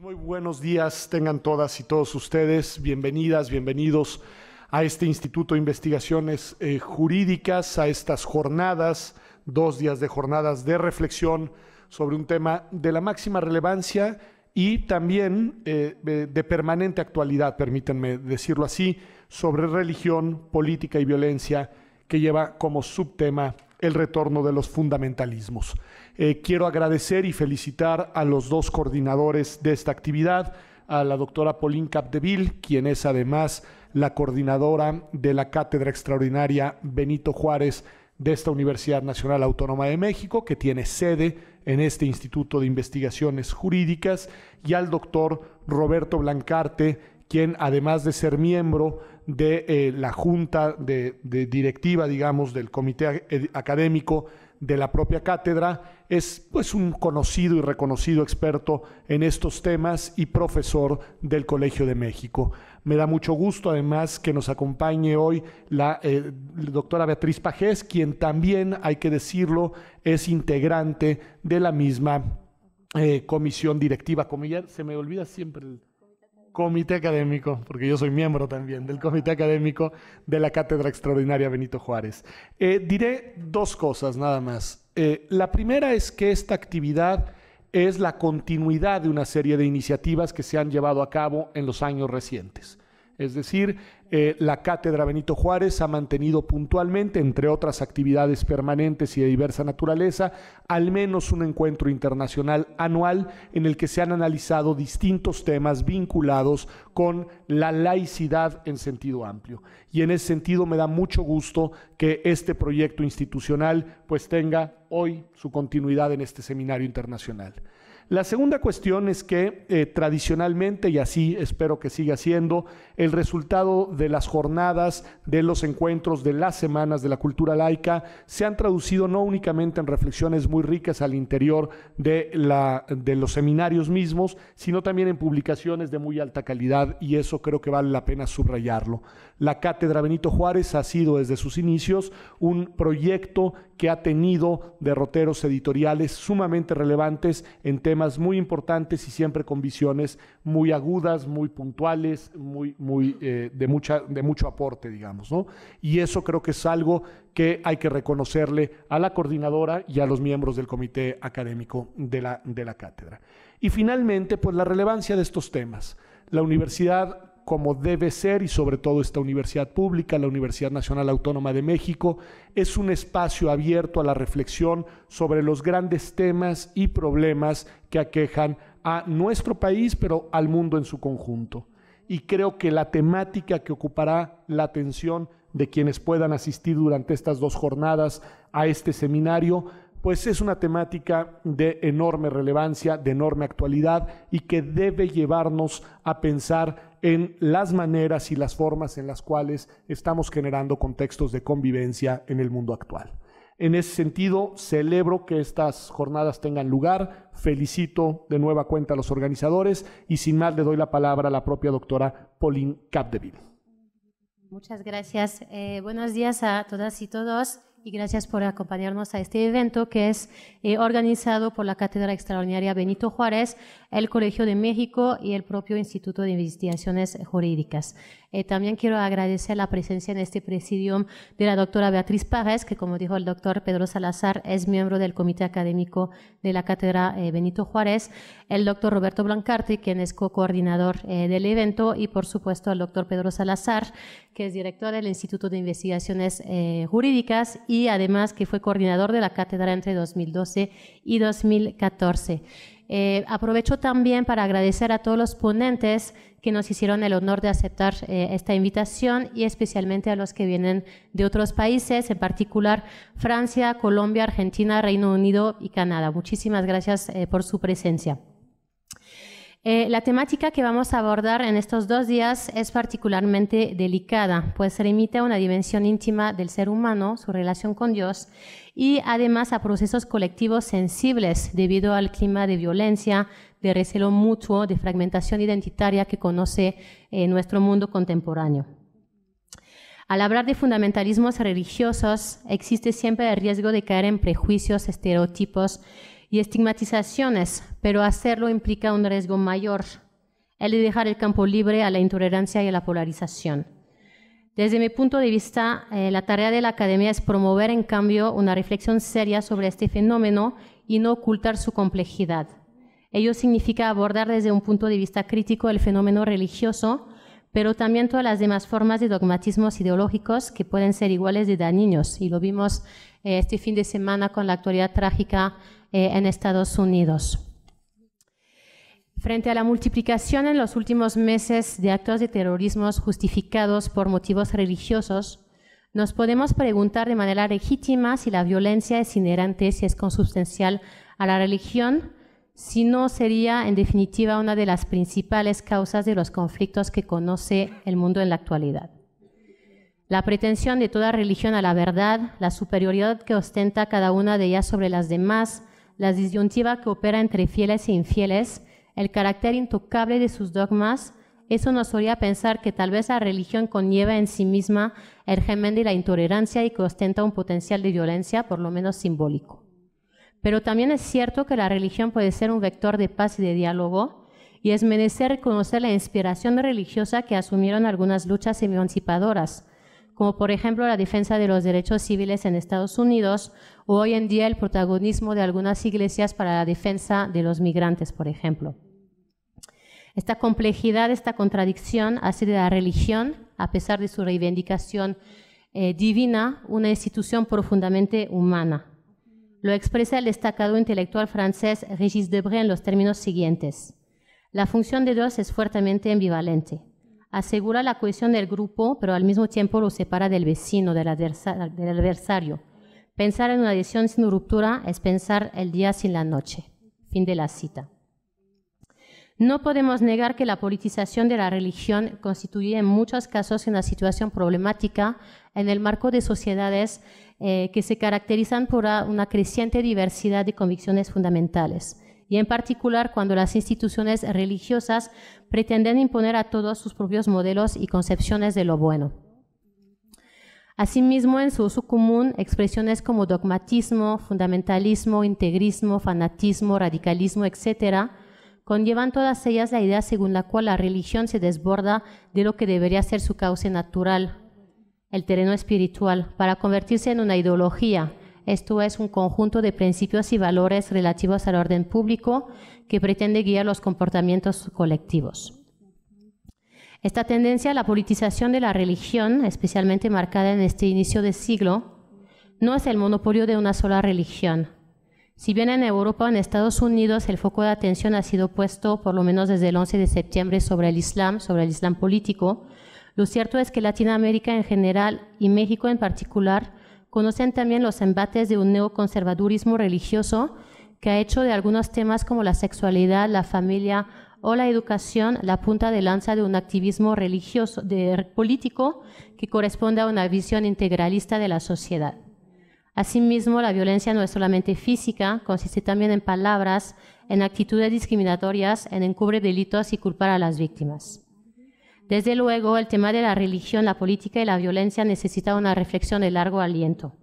Muy buenos días tengan todas y todos ustedes. Bienvenidas, bienvenidos a este Instituto de Investigaciones Jurídicas, a estas jornadas, 2 días de jornadas de reflexión sobre un tema de la máxima relevancia y también de permanente actualidad, permítanme decirlo así, sobre religión, política y violencia, que lleva como subtema el retorno de los fundamentalismos. Quiero agradecer y felicitar a los 2 coordinadores de esta actividad, a la doctora Pauline Capdeville, quien es además la coordinadora de la Cátedra Extraordinaria Benito Juárez de esta Universidad Nacional Autónoma de México, que tiene sede en este Instituto de Investigaciones Jurídicas, y al doctor Roberto Blancarte, quien además de ser miembro de la junta de directiva, digamos, del comité académico de la propia cátedra, es pues un conocido y reconocido experto en estos temas y profesor del Colegio de México. Me da mucho gusto además que nos acompañe hoy la doctora Beatriz Pajés, quien también, hay que decirlo, es integrante de la misma comisión directiva, como ya se me olvida siempre el comité académico, porque yo soy miembro también del comité académico de la Cátedra Extraordinaria Benito Juárez. Diré 2 cosas nada más. La primera es que esta actividad es la continuidad de una serie de iniciativas que se han llevado a cabo en los años recientes. Es decir, la Cátedra Benito Juárez ha mantenido puntualmente, entre otras actividades permanentes y de diversa naturaleza, al menos un encuentro internacional anual en el que se han analizado distintos temas vinculados con la laicidad en sentido amplio. Y en ese sentido me da mucho gusto que este proyecto institucional pues tenga hoy su continuidad en este seminario internacional. La segunda cuestión es que tradicionalmente, y así espero que siga siendo, el resultado de las jornadas, de los encuentros, de las semanas de la cultura laica, se han traducido no únicamente en reflexiones muy ricas al interior de los seminarios mismos, sino también en publicaciones de muy alta calidad, y eso creo que vale la pena subrayarlo. La Cátedra Benito Juárez ha sido desde sus inicios un proyecto que ha tenido derroteros editoriales sumamente relevantes en temas muy importantes y siempre con visiones muy agudas, muy puntuales, de mucho aporte, digamos, ¿no? Y eso creo que es algo que hay que reconocerle a la coordinadora y a los miembros del comité académico de la cátedra. Y finalmente, pues la relevancia de estos temas. La universidad, como debe ser, y sobre todo esta universidad pública, la Universidad Nacional Autónoma de México, es un espacio abierto a la reflexión sobre los grandes temas y problemas que aquejan a nuestro país, pero al mundo en su conjunto. Y creo que la temática que ocupará la atención de quienes puedan asistir durante estas 2 jornadas a este seminario, pues es una temática de enorme relevancia, de enorme actualidad y que debe llevarnos a pensar en las maneras y las formas en las cuales estamos generando contextos de convivencia en el mundo actual. En ese sentido, celebro que estas jornadas tengan lugar, felicito de nueva cuenta a los organizadores y sin más le doy la palabra a la propia doctora Pauline Capdeville. Muchas gracias. Buenos días a todas y todos. Y gracias por acompañarnos a este evento que es organizado por la Cátedra Extraordinaria Benito Juárez, el Colegio de México y el propio Instituto de Investigaciones Jurídicas. También quiero agradecer la presencia en este presidium de la doctora Beatriz Pajés, que como dijo el doctor Pedro Salazar, es miembro del Comité Académico de la Cátedra Benito Juárez, el doctor Roberto Blancarte, quien es co-coordinador del evento, y por supuesto el doctor Pedro Salazar, que es director del Instituto de Investigaciones Jurídicas y además que fue coordinador de la cátedra entre 2012 y 2014. Aprovecho también para agradecer a todos los ponentes que nos hicieron el honor de aceptar esta invitación y especialmente a los que vienen de otros países, en particular Francia, Colombia, Argentina, Reino Unido y Canadá. Muchísimas gracias por su presencia. La temática que vamos a abordar en estos 2 días es particularmente delicada, pues remite a una dimensión íntima del ser humano, su relación con Dios, y además a procesos colectivos sensibles debido al clima de violencia, de recelo mutuo, de fragmentación identitaria que conoce nuestro mundo contemporáneo. Al hablar de fundamentalismos religiosos, existe siempre el riesgo de caer en prejuicios, estereotipos y estigmatizaciones, pero hacerlo implica un riesgo mayor, el de dejar el campo libre a la intolerancia y a la polarización. Desde mi punto de vista, la tarea de la academia es promover, en cambio, una reflexión seria sobre este fenómeno y no ocultar su complejidad. Ello significa abordar desde un punto de vista crítico el fenómeno religioso, pero también todas las demás formas de dogmatismos ideológicos que pueden ser iguales de dañinos, y lo vimos este fin de semana con la actualidad trágica en Estados Unidos. Frente a la multiplicación en los últimos meses de actos de terrorismo justificados por motivos religiosos, nos podemos preguntar de manera legítima si la violencia es inherente, si es consubstancial a la religión, si no sería en definitiva una de las principales causas de los conflictos que conoce el mundo en la actualidad. La pretensión de toda religión a la verdad, la superioridad que ostenta cada una de ellas sobre las demás, la disyuntiva que opera entre fieles e infieles, el carácter intocable de sus dogmas, eso nos haría pensar que tal vez la religión conlleva en sí misma el germen de la intolerancia y que ostenta un potencial de violencia, por lo menos simbólico. Pero también es cierto que la religión puede ser un vector de paz y de diálogo, y es menester reconocer la inspiración religiosa que asumieron algunas luchas emancipadoras, como por ejemplo la defensa de los derechos civiles en Estados Unidos, o hoy en día el protagonismo de algunas iglesias para la defensa de los migrantes, por ejemplo. Esta complejidad, esta contradicción hace de la religión, a pesar de su reivindicación divina, una institución profundamente humana. Lo expresa el destacado intelectual francés Régis Debray en los términos siguientes: la función de Dios es fuertemente ambivalente. Asegura la cohesión del grupo, pero al mismo tiempo lo separa del vecino, del adversario. Pensar en una adhesión sin ruptura es pensar el día sin la noche. Fin de la cita. No podemos negar que la politización de la religión constituye en muchos casos una situación problemática en el marco de sociedades que se caracterizan por una creciente diversidad de convicciones fundamentales, y en particular cuando las instituciones religiosas pretenden imponer a todos sus propios modelos y concepciones de lo bueno. Asimismo, en su uso común, expresiones como dogmatismo, fundamentalismo, integrismo, fanatismo, radicalismo, etc., conllevan todas ellas la idea según la cual la religión se desborda de lo que debería ser su cauce natural, el terreno espiritual, para convertirse en una ideología, esto es, un conjunto de principios y valores relativos al orden público que pretende guiar los comportamientos colectivos. Esta tendencia a la politización de la religión, especialmente marcada en este inicio de siglo, no es el monopolio de una sola religión. Si bien en Europa o en Estados Unidos el foco de atención ha sido puesto, por lo menos desde el 11 de septiembre, sobre el Islam político, lo cierto es que Latinoamérica en general y México en particular conocen también los embates de un neoconservadurismo religioso que ha hecho de algunos temas como la sexualidad, la familia o la educación la punta de lanza de un activismo religioso, político que corresponde a una visión integralista de la sociedad. Asimismo, la violencia no es solamente física, consiste también en palabras, en actitudes discriminatorias, en encubrir delitos y culpar a las víctimas. Desde luego, el tema de la religión, la política y la violencia necesita una reflexión de largo aliento.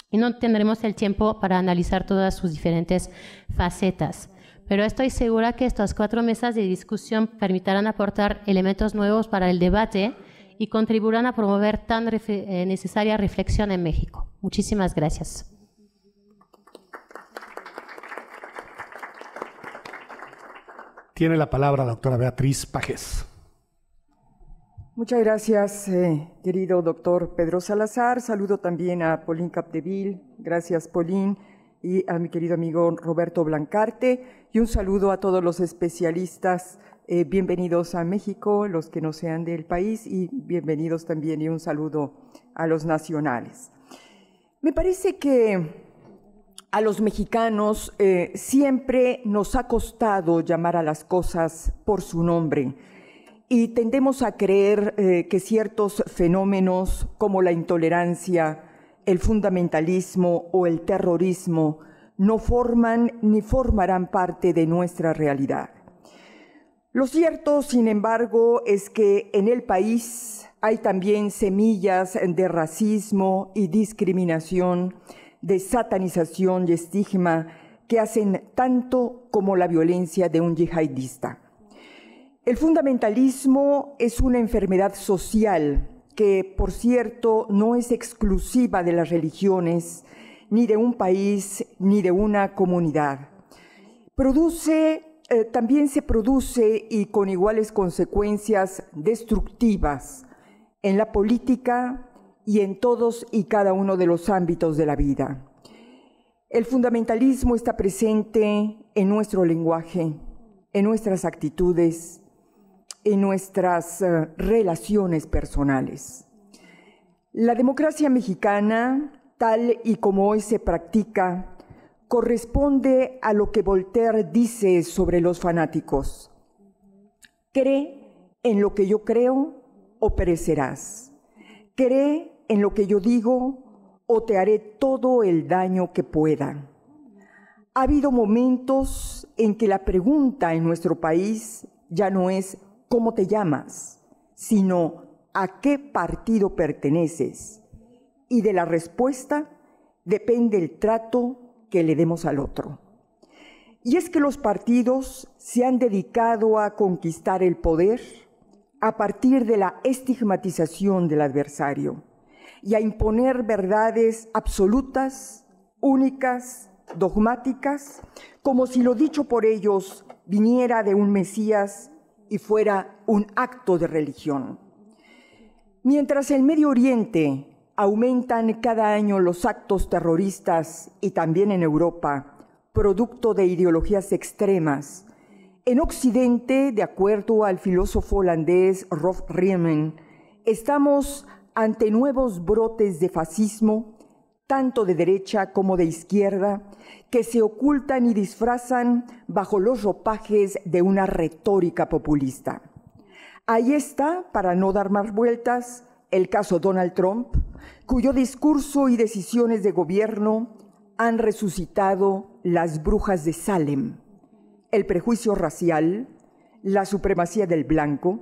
Y no tendremos el tiempo para analizar todas sus diferentes facetas. Pero estoy segura que estas 4 mesas de discusión permitirán aportar elementos nuevos para el debate y contribuirán a promover tan necesaria reflexión en México. Muchísimas gracias. Tiene la palabra la doctora Beatriz Pajés. Muchas gracias, querido doctor Pedro Salazar. Saludo también a Pauline Capdeville. Gracias, Pauline. Y a mi querido amigo Roberto Blancarte. Y un saludo a todos los especialistas. Bienvenidos a México, los que no sean del país, y bienvenidos también, y un saludo a los nacionales. Me parece que a los mexicanos siempre nos ha costado llamar a las cosas por su nombre, y tendemos a creer que ciertos fenómenos como la intolerancia, el fundamentalismo o el terrorismo no forman ni formarán parte de nuestra realidad. Lo cierto, sin embargo, es que en el país hay también semillas de racismo y discriminación, de satanización y estigma que hacen tanto como la violencia de un yihadista. El fundamentalismo es una enfermedad social que, por cierto, no es exclusiva de las religiones, ni de un país, ni de una comunidad. También se produce, y con iguales consecuencias destructivas, en la política y en todos y cada uno de los ámbitos de la vida. El fundamentalismo está presente en nuestro lenguaje, en nuestras actitudes, en nuestras relaciones personales. La democracia mexicana, tal y como hoy se practica, corresponde a lo que Voltaire dice sobre los fanáticos. Cree en lo que yo creo o perecerás. Cree en lo que yo digo o te haré todo el daño que pueda. Ha habido momentos en que la pregunta en nuestro país ya no es ¿cómo te llamas?, sino ¿a qué partido perteneces? Y de la respuesta depende el trato que le demos al otro. Y es que los partidos se han dedicado a conquistar el poder a partir de la estigmatización del adversario y a imponer verdades absolutas, únicas, dogmáticas, como si lo dicho por ellos viniera de un Mesías y fuera un acto de religión. Mientras en Medio Oriente aumentan cada año los actos terroristas y también en Europa, producto de ideologías extremas, en Occidente, de acuerdo al filósofo holandés Rolf Riemen, estamos ante nuevos brotes de fascismo, tanto de derecha como de izquierda, que se ocultan y disfrazan bajo los ropajes de una retórica populista. Ahí está, para no dar más vueltas, el caso Donald Trump, cuyo discurso y decisiones de gobierno han resucitado las brujas de Salem, el prejuicio racial, la supremacía del blanco,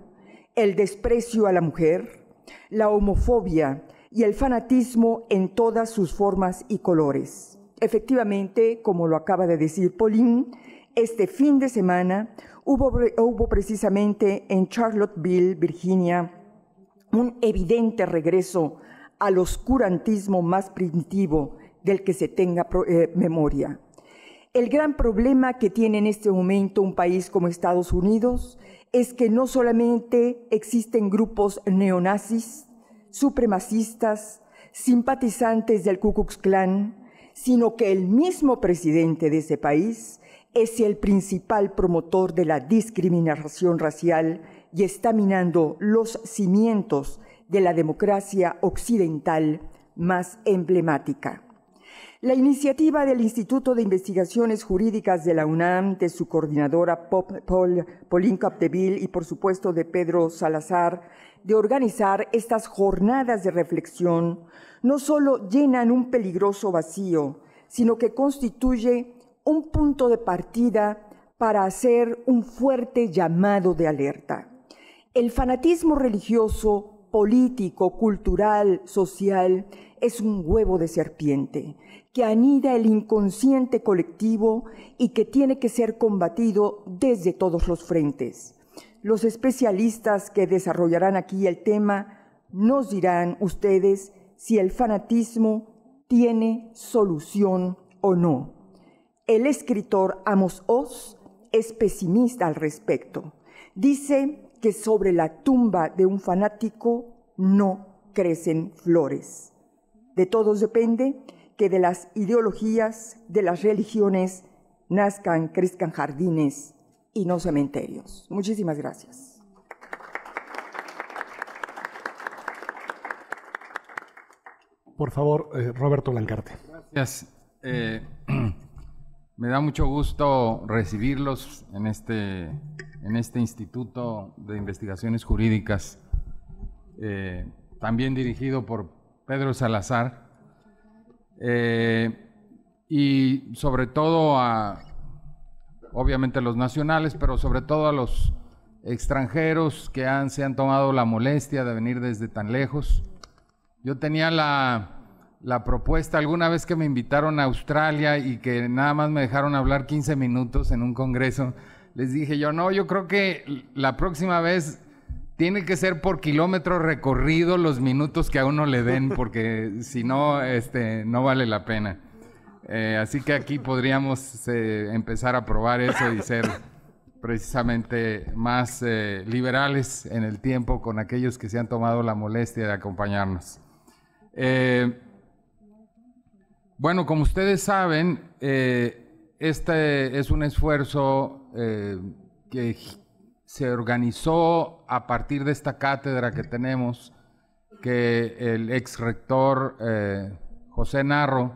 el desprecio a la mujer, la homofobia y el fanatismo en todas sus formas y colores. Efectivamente, como lo acaba de decir Pauline, este fin de semana hubo precisamente en Charlottesville, Virginia, un evidente regreso al oscurantismo más primitivo del que se tenga memoria. El gran problema que tiene en este momento un país como Estados Unidos es que no solamente existen grupos neonazis, supremacistas, simpatizantes del Ku Klux Klan, sino que el mismo presidente de ese país es el principal promotor de la discriminación racial y está minando los cimientos de la democracia occidental más emblemática. La iniciativa del Instituto de Investigaciones Jurídicas de la UNAM, de su coordinadora Pauline Capdeville y por supuesto de Pedro Salazar, de organizar estas jornadas de reflexión, no solo llenan un peligroso vacío, sino que constituye un punto de partida para hacer un fuerte llamado de alerta. El fanatismo religioso, político, cultural, social, es un huevo de serpiente que anida el inconsciente colectivo y que tiene que ser combatido desde todos los frentes. Los especialistas que desarrollarán aquí el tema nos dirán ustedes si el fanatismo tiene solución o no. El escritor Amos Oz es pesimista al respecto. Dice que sobre la tumba de un fanático no crecen flores. De todos depende que de las ideologías, de las religiones, crezcan jardines y no cementerios. Muchísimas gracias. Por favor, Roberto Blancarte. Gracias. Me da mucho gusto recibirlos en este Instituto de Investigaciones Jurídicas, también dirigido por Pedro Salazar, y sobre todo obviamente a los nacionales, pero sobre todo a los extranjeros que se han tomado la molestia de venir desde tan lejos. Yo tenía la la propuesta alguna vez que me invitaron a Australia y que nada más me dejaron hablar 15 minutos en un congreso. Les dije yo, no, yo creo que la próxima vez tiene que ser por kilómetro recorrido los minutos que a uno le den, porque si no, no vale la pena. Así que aquí podríamos empezar a probar eso y ser precisamente más liberales en el tiempo con aquellos que se han tomado la molestia de acompañarnos. Bueno, como ustedes saben, este es un esfuerzo que se organizó a partir de esta cátedra que tenemos, que el ex rector José Narro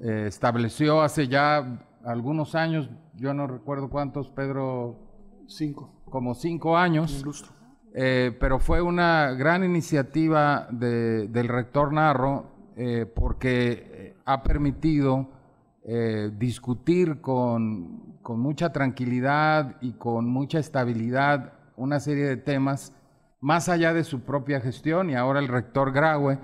estableció hace ya algunos años, yo no recuerdo cuántos, Pedro. 5. Como 5 años. Pero fue una gran iniciativa del rector Narro porque ha permitido discutir con mucha tranquilidad y con mucha estabilidad una serie de temas más allá de su propia gestión, y ahora el rector Graue,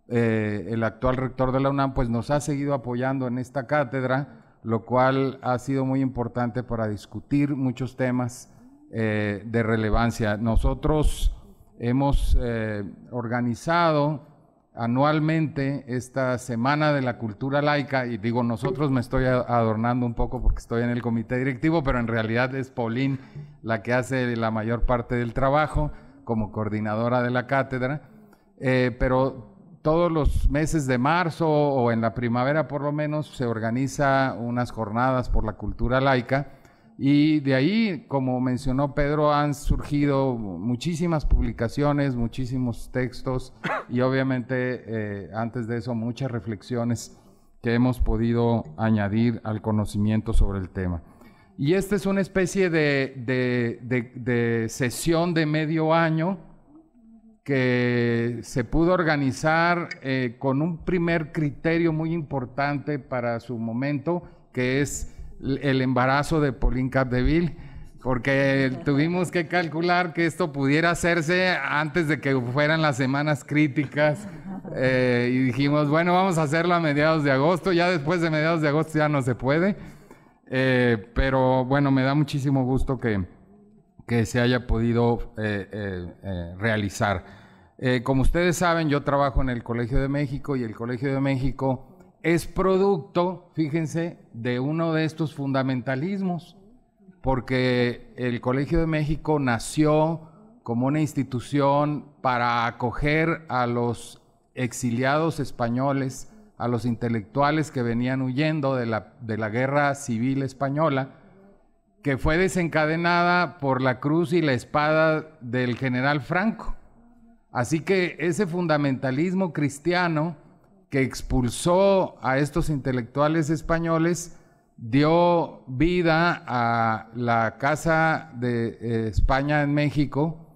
el actual rector de la UNAM, pues nos ha seguido apoyando en esta cátedra, lo cual ha sido muy importante para discutir muchos temas de relevancia. Nosotros hemos organizado anualmente esta Semana de la Cultura Laica, y digo nosotros, me estoy adornando un poco porque estoy en el comité directivo, pero en realidad es Pauline la que hace la mayor parte del trabajo como coordinadora de la cátedra, pero todos los meses de marzo o en la primavera por lo menos se organiza unas jornadas por la cultura laica, y de ahí, como mencionó Pedro, han surgido muchísimas publicaciones, muchísimos textos y obviamente antes de eso muchas reflexiones que hemos podido añadir al conocimiento sobre el tema. Y esta es una especie de sesión de medio año que se pudo organizar con un primer criterio muy importante para su momento, que es el embarazo de Pauline Capdeville, porque tuvimos que calcular que esto pudiera hacerse antes de que fueran las semanas críticas, y dijimos, bueno, vamos a hacerlo a mediados de agosto. Ya después de mediados de agosto ya no se puede, pero bueno, me da muchísimo gusto que se haya podido realizar. Como ustedes saben, yo trabajo en el Colegio de México, y el Colegio de México es producto, fíjense, de uno de estos fundamentalismos, porque el Colegio de México nació como una institución para acoger a los exiliados españoles, a los intelectuales que venían huyendo de la Guerra Civil Española, que fue desencadenada por la cruz y la espada del general Franco. Así que ese fundamentalismo cristiano que expulsó a estos intelectuales españoles dio vida a la Casa de España en México,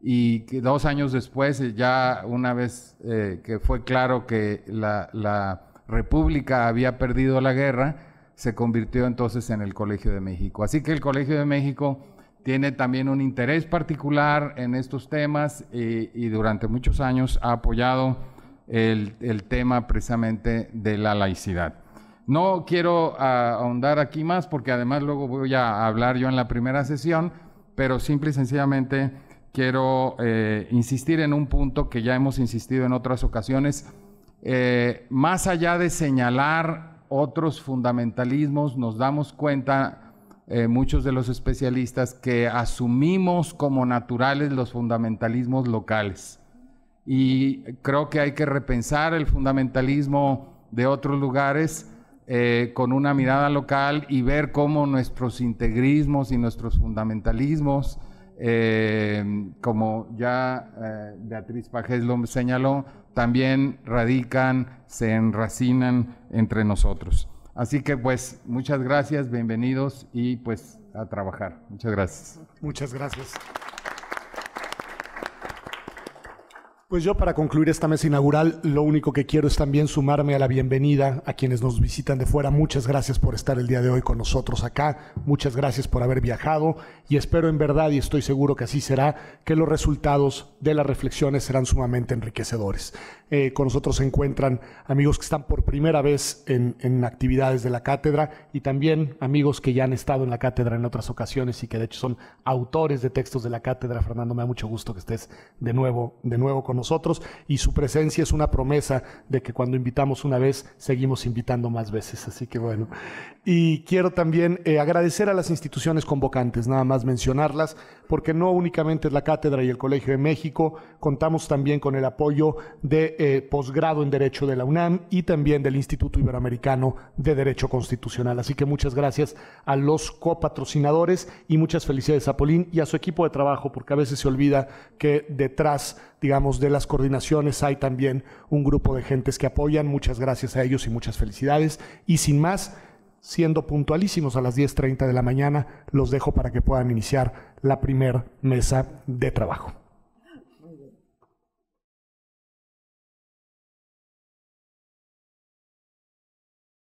y que 2 años después, ya una vez que fue claro que la República había perdido la guerra, se convirtió entonces en el Colegio de México. Así que el Colegio de México tiene también un interés particular en estos temas, y durante muchos años ha apoyado el tema precisamente de la laicidad. No quiero ahondar aquí más porque además luego voy a hablar yo en la primera sesión, pero simple y sencillamente quiero insistir en un punto que ya hemos insistido en otras ocasiones. Más allá de señalar otros fundamentalismos, nos damos cuenta, muchos de los especialistas, que asumimos como naturales los fundamentalismos locales. Y creo que hay que repensar el fundamentalismo de otros lugares con una mirada local, y ver cómo nuestros integrismos y nuestros fundamentalismos, como ya Beatriz Pajés lo señaló, también radican, se enracinan entre nosotros. Así que pues muchas gracias, bienvenidos, y pues a trabajar. Muchas gracias. Muchas gracias. Pues yo, para concluir esta mesa inaugural, lo único que quiero es también sumarme a la bienvenida a quienes nos visitan de fuera. Muchas gracias por estar el día de hoy con nosotros acá. Muchas gracias por haber viajado y espero en verdad, y estoy seguro que así será, que los resultados de las reflexiones serán sumamente enriquecedores. Con nosotros se encuentran amigos que están por primera vez en actividades de la cátedra y también amigos que ya han estado en la cátedra en otras ocasiones y que de hecho son autores de textos de la cátedra. Fernando, me da mucho gusto que estés de nuevo con nosotros, y su presencia es una promesa de que cuando invitamos una vez, seguimos invitando más veces. Así que bueno, y quiero también agradecer a las instituciones convocantes, nada más mencionarlas, porque no únicamente es la Cátedra y el Colegio de México, contamos también con el apoyo de posgrado en Derecho de la UNAM y también del Instituto Iberoamericano de Derecho Constitucional. Así que muchas gracias a los copatrocinadores y muchas felicidades a Pauline y a su equipo de trabajo, porque a veces se olvida que detrás, digamos, de las coordinaciones hay también un grupo de gentes que apoyan. Muchas gracias a ellos y muchas felicidades. Y sin más, siendo puntualísimos a las 10:30 de la mañana, los dejo para que puedan iniciar la primer mesa de trabajo.